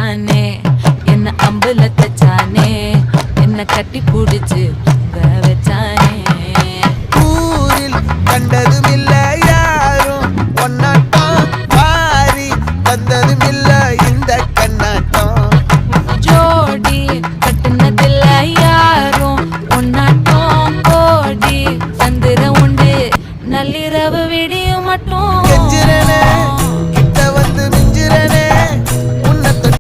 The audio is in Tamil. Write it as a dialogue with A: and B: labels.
A: வச்சானே என்ன அம்புல தச்சானே என்ன கட்டி பிடிச்சு வச்சானே
B: ஊரில் கண்டது